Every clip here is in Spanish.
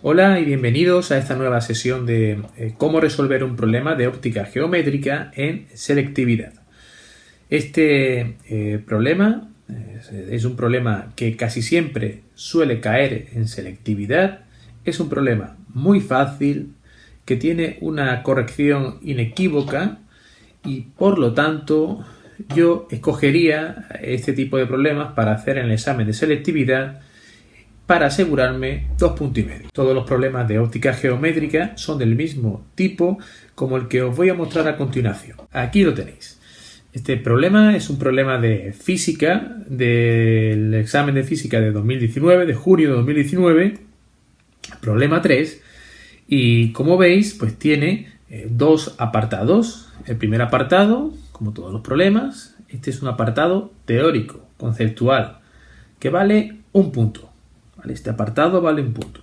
Hola y bienvenidos a esta nueva sesión de cómo resolver un problema de óptica geométrica en selectividad. Este problema es un problema que casi siempre suele caer en selectividad. Es un problema muy fácil, que tiene una corrección inequívoca y por lo tanto yo escogería este tipo de problemas para hacer en el examen de selectividad para asegurarme 2,5 puntos. Todos los problemas de óptica geométrica son del mismo tipo como el que os voy a mostrar a continuación. Aquí lo tenéis. Este problema es un problema de física del examen de física de 2019, de junio de 2019, problema 3, y como veis pues tiene dos apartados. El primer apartado, como todos los problemas, este es un apartado teórico, conceptual, que vale 1 punto. Este apartado vale 1 punto.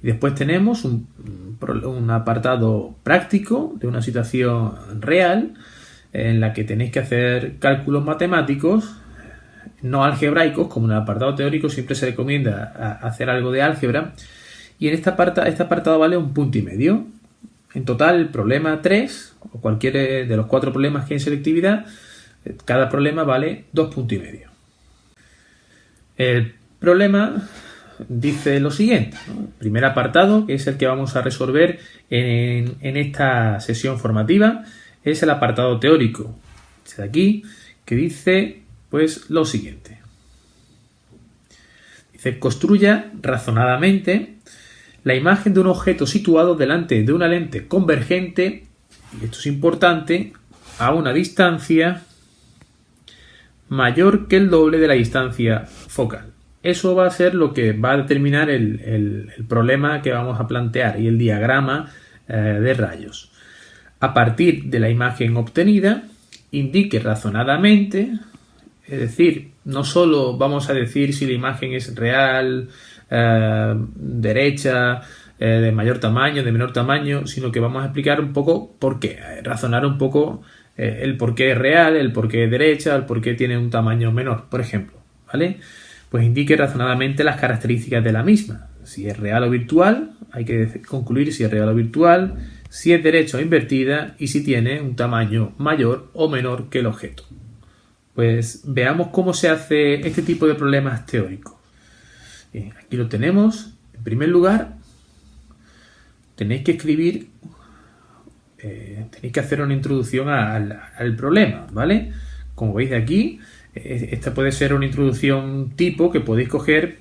Y después tenemos un apartado práctico de una situación real en la que tenéis que hacer cálculos matemáticos, no algebraicos, como en el apartado teórico siempre se recomienda hacer algo de álgebra. Y en este apartado vale 1,5 puntos. En total, el problema 3, o cualquier de los 4 problemas que hay en selectividad, cada problema vale 2,5 puntos. El problema dice lo siguiente, ¿no? El primer apartado, que es el que vamos a resolver en esta sesión formativa, es el apartado teórico, este de aquí, que dice pues lo siguiente. Dice: construya razonadamente la imagen de un objeto situado delante de una lente convergente, y esto es importante, a una distancia mayor que el doble de la distancia focal. Eso va a ser lo que va a determinar el problema que vamos a plantear y el diagrama de rayos. A partir de la imagen obtenida, indique razonadamente, es decir, no solo vamos a decir si la imagen es real, derecha, de mayor tamaño, de menor tamaño, sino que vamos a explicar un poco por qué, razonar un poco el por qué es real, el por qué es derecha, el por qué tiene un tamaño menor, por ejemplo, ¿vale? Pues indique razonadamente las características de la misma. Si es real o virtual, hay que concluir si es real o virtual, si es derecha o invertida y si tiene un tamaño mayor o menor que el objeto. Pues veamos cómo se hace este tipo de problemas teóricos. Bien, aquí lo tenemos. En primer lugar, tenéis que escribir, tenéis que hacer una introducción al problema, ¿vale? Como veis de aquí, esta puede ser una introducción tipo que podéis coger,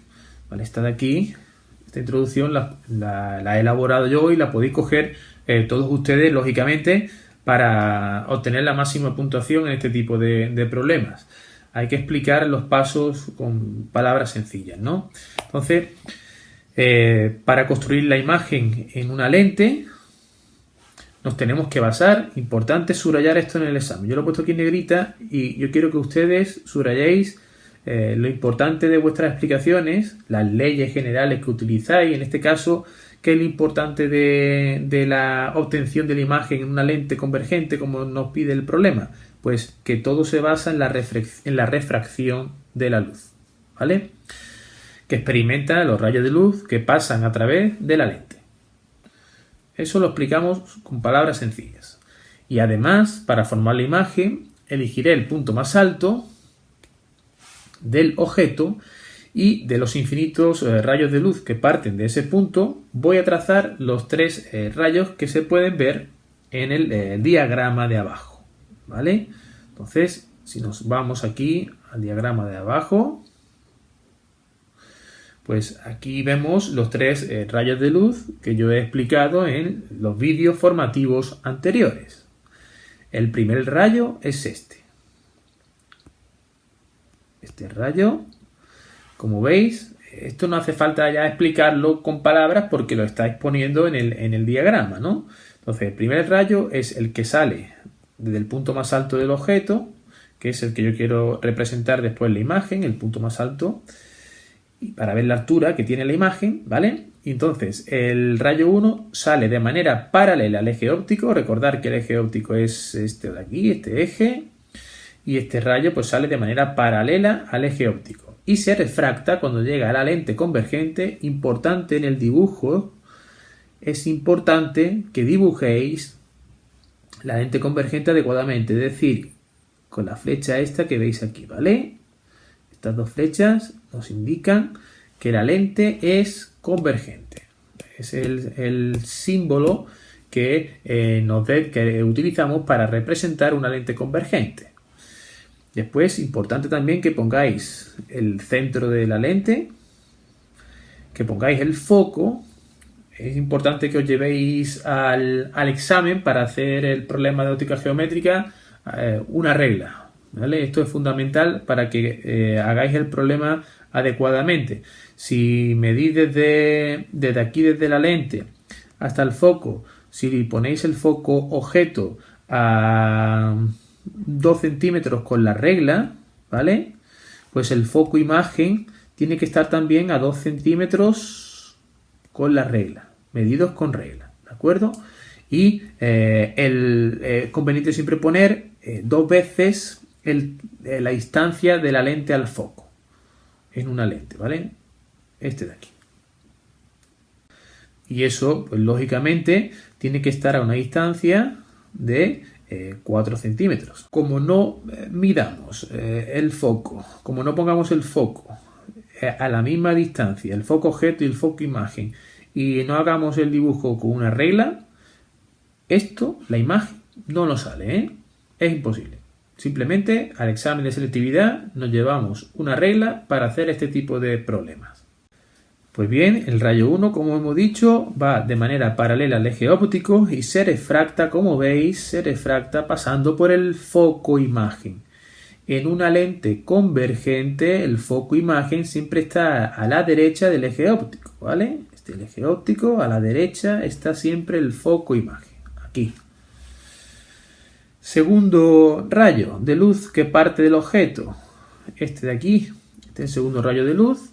¿vale? Esta de aquí, esta introducción la he elaborado yo y la podéis coger todos ustedes, lógicamente, para obtener la máxima puntuación en este tipo de problemas. Hay que explicar los pasos con palabras sencillas, ¿no? Entonces, para construir la imagen en una lente, nos tenemos que basar, importante subrayar esto en el examen. Yo lo he puesto aquí en negrita y yo quiero que ustedes subrayéis lo importante de vuestras explicaciones, las leyes generales que utilizáis, en este caso, qué es lo importante de la obtención de la imagen en una lente convergente, como nos pide el problema. Pues que todo se basa en la refracción de la luz, ¿vale? Que experimenta los rayos de luz que pasan a través de la lente. Eso lo explicamos con palabras sencillas. Y además, para formar la imagen, elegiré el punto más alto del objeto y de los infinitos rayos de luz que parten de ese punto, voy a trazar los 3 rayos que se pueden ver en el diagrama de abajo, ¿vale? Entonces, si nos vamos aquí al diagrama de abajo, pues aquí vemos los 3 rayos de luz que yo he explicado en los vídeos formativos anteriores. El primer rayo es este. Este rayo, como veis, esto no hace falta ya explicarlo con palabras porque lo estáis poniendo en el diagrama, ¿no? Entonces, el primer rayo es el que sale desde el punto más alto del objeto, que es el que yo quiero representar después en la imagen, el punto más alto, y para ver la altura que tiene la imagen, ¿vale? Y entonces, el rayo 1 sale de manera paralela al eje óptico. Recordar que el eje óptico es este de aquí, este eje, y este rayo pues sale de manera paralela al eje óptico y se refracta cuando llega a la lente convergente. Importante en el dibujo es importante que dibujéis la lente convergente adecuadamente, es decir, con la flecha esta que veis aquí, ¿vale? Estas dos flechas nos indican que la lente es convergente. Es el símbolo que utilizamos para representar una lente convergente. Después, importante también que pongáis el centro de la lente, que pongáis el foco. Es importante que os llevéis al examen para hacer el problema de óptica geométrica una regla, ¿vale? Esto es fundamental para que hagáis el problema adecuadamente. Si medís desde aquí, desde la lente hasta el foco, si ponéis el foco objeto a 2 centímetros con la regla, ¿vale? Pues el foco imagen tiene que estar también a 2 centímetros con la regla, medidos con regla, ¿de acuerdo? Y es conveniente siempre poner 2 veces la distancia de la lente al foco en una lente, ¿vale? Este de aquí. Y eso, pues lógicamente, tiene que estar a una distancia de 4 centímetros. Como no midamos el foco, como no pongamos el foco a la misma distancia, el foco objeto y el foco imagen, y no hagamos el dibujo con una regla, la imagen, no nos sale, ¿eh? Es imposible. Simplemente al examen de selectividad nos llevamos una regla para hacer este tipo de problemas. Pues bien, el rayo 1, como hemos dicho, va de manera paralela al eje óptico y se refracta, como veis, se refracta pasando por el foco imagen. En una lente convergente, el foco imagen siempre está a la derecha del eje óptico, ¿vale? El eje óptico, a la derecha está siempre el foco imagen, aquí. Segundo rayo de luz que parte del objeto, este de aquí, este es el segundo rayo de luz,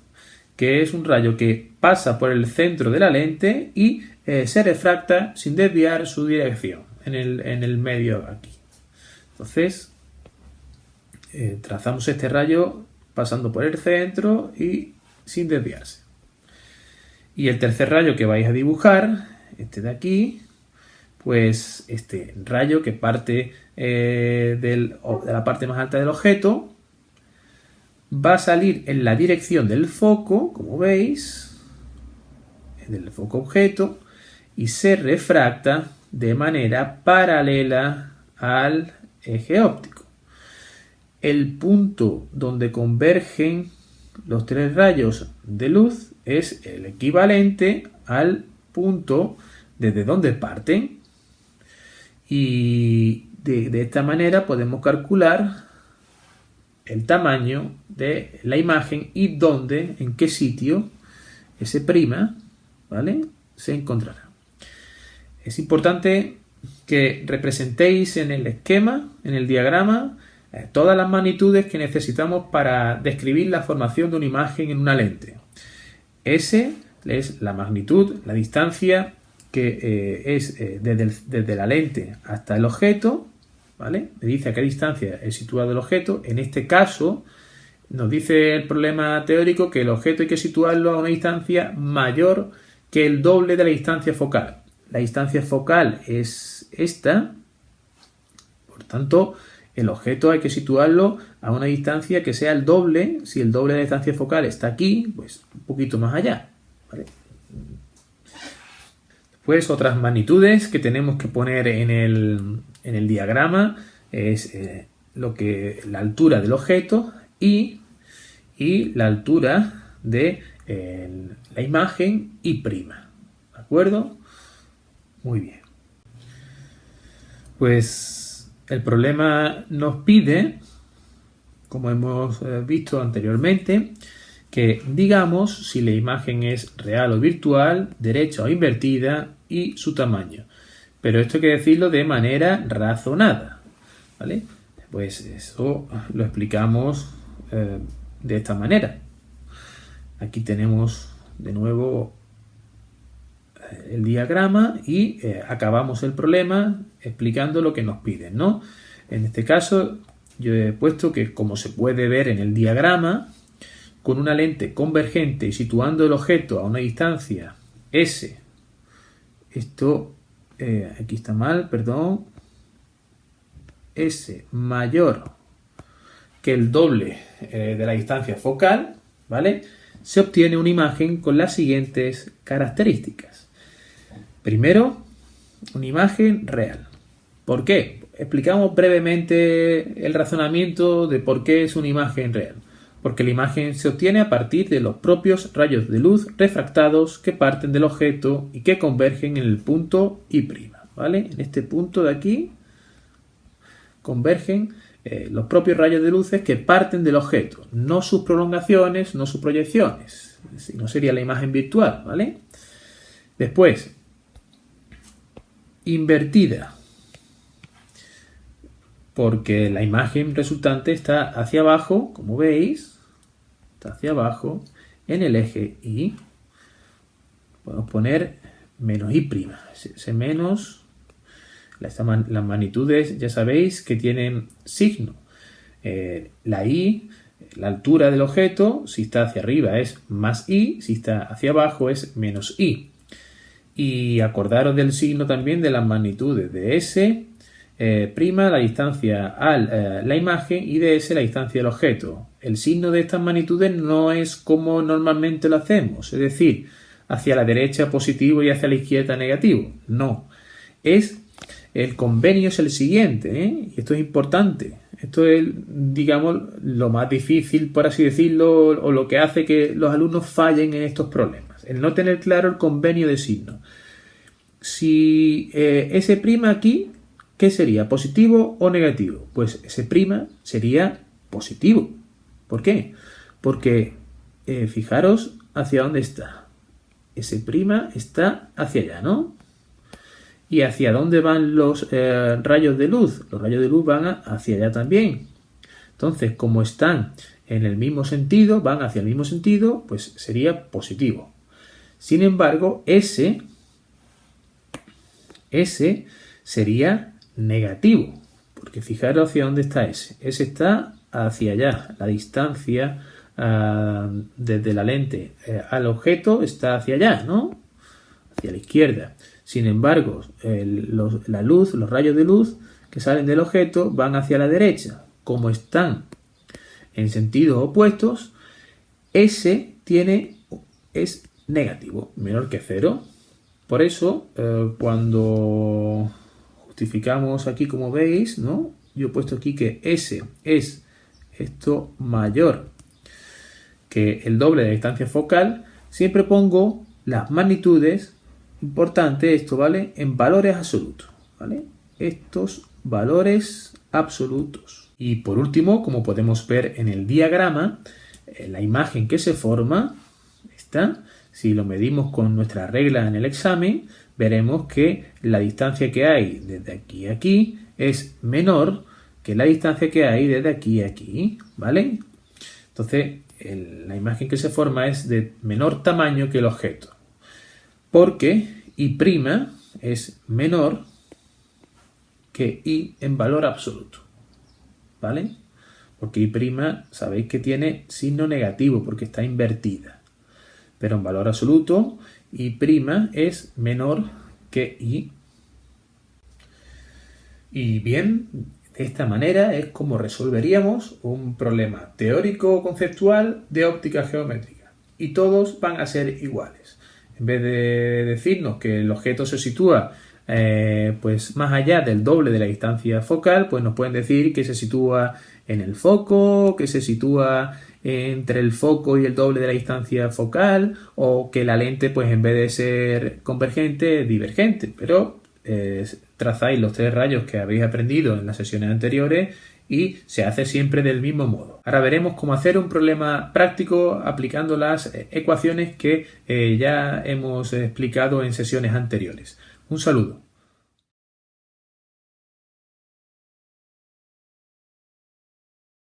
que es un rayo que pasa por el centro de la lente y se refracta sin desviar su dirección en el medio aquí. Entonces, trazamos este rayo pasando por el centro y sin desviarse. Y el tercer rayo que vais a dibujar, este de aquí, pues este rayo que parte de la parte más alta del objeto, va a salir en la dirección del foco, como veis, del foco objeto, y se refracta de manera paralela al eje óptico. El punto donde convergen los 3 rayos de luz es el equivalente al punto desde donde parten, y de esta manera podemos calcular el tamaño de la imagen y dónde, en qué sitio ese prima, ¿vale?, se encontrará. Es importante que representéis en el esquema, en el diagrama, todas las magnitudes que necesitamos para describir la formación de una imagen en una lente. S es la magnitud, la distancia que es desde la lente hasta el objeto, ¿vale? Me dice a qué distancia es situado el objeto. En este caso, nos dice el problema teórico que el objeto hay que situarlo a una distancia mayor que el doble de la distancia focal. La distancia focal es esta, por tanto, el objeto hay que situarlo a una distancia que sea el doble. Si el doble de la distancia focal está aquí, pues un poquito más allá, ¿vale? Después, otras magnitudes que tenemos que poner en el diagrama es la altura del objeto y la altura de la imagen y prima. ¿De acuerdo? Muy bien. Pues el problema nos pide, como hemos visto anteriormente, que digamos si la imagen es real o virtual, derecha o invertida y su tamaño. Pero esto hay que decirlo de manera razonada, ¿vale? Pues eso lo explicamos de esta manera. Aquí tenemos de nuevo el diagrama y acabamos el problema explicando lo que nos piden, ¿no? En este caso yo he puesto que, como se puede ver en el diagrama, con una lente convergente y situando el objeto a una distancia S esto, aquí está mal, perdón, S mayor que el doble de la distancia focal, ¿vale? Se obtiene una imagen con las siguientes características. Primero, una imagen real. ¿Por qué? Explicamos brevemente el razonamiento de por qué es una imagen real. Porque la imagen se obtiene a partir de los propios rayos de luz refractados que parten del objeto y que convergen en el punto I', ¿vale? En este punto de aquí convergen los propios rayos de luces que parten del objeto, no sus prolongaciones, no sus proyecciones, si no sería la imagen virtual, ¿vale? Después, invertida, porque la imagen resultante está hacia abajo, como veis, está hacia abajo en el eje Y. Podemos poner menos I', ese menos. Las magnitudes ya sabéis que tienen signo. La I, la altura del objeto, si está hacia arriba es más I, si está hacia abajo es menos I. Y acordaros del signo también de las magnitudes de S', la distancia a la imagen, y de S la distancia del objeto. El signo de estas magnitudes no es como normalmente lo hacemos, es decir, hacia la derecha positivo y hacia la izquierda negativo. No, el convenio es el siguiente, y esto es importante. Esto es, digamos, lo más difícil, por así decirlo, o lo que hace que los alumnos fallen en estos problemas. El no tener claro el convenio de signo. Si S' aquí, ¿qué sería? ¿Positivo o negativo? Pues S' sería positivo. ¿Por qué? Porque fijaros hacia dónde está. S' está hacia allá, ¿no? ¿Y hacia dónde van los rayos de luz? Los rayos de luz van hacia allá también. Entonces, como están en el mismo sentido, van hacia el mismo sentido, pues sería positivo. Sin embargo, S sería negativo, porque fijaros hacia dónde está S. S está hacia allá. La distancia desde la lente al objeto está hacia allá, ¿no? Hacia la izquierda. Sin embargo, la luz, los rayos de luz que salen del objeto van hacia la derecha. Como están en sentidos opuestos, S es negativo, menor que 0. Por eso, cuando justificamos aquí, como veis, ¿no? Yo he puesto aquí que S es esto mayor que el doble de la distancia focal, siempre pongo las magnitudes. Importante esto, ¿vale? En valores absolutos, ¿vale? Estos valores absolutos. Y por último, como podemos ver en el diagrama, la imagen que se forma, si lo medimos con nuestra regla en el examen, veremos que la distancia que hay desde aquí a aquí es menor que la distancia que hay desde aquí a aquí, ¿vale? Entonces, la imagen que se forma es de menor tamaño que el objeto. Porque I' es menor que I en valor absoluto, ¿vale? Porque I' sabéis que tiene signo negativo porque está invertida. Pero en valor absoluto, I' es menor que I. Y bien, de esta manera es como resolveríamos un problema teórico o conceptual de óptica geométrica. Y todos van a ser iguales. En vez de decirnos que el objeto se sitúa pues más allá del doble de la distancia focal, pues nos pueden decir que se sitúa en el foco, que se sitúa entre el foco y el doble de la distancia focal, o que la lente, pues en vez de ser convergente, es divergente. Pero trazáis los 3 rayos que habéis aprendido en las sesiones anteriores y se hace siempre del mismo modo. Ahora veremos cómo hacer un problema práctico aplicando las ecuaciones que ya hemos explicado en sesiones anteriores. Un saludo.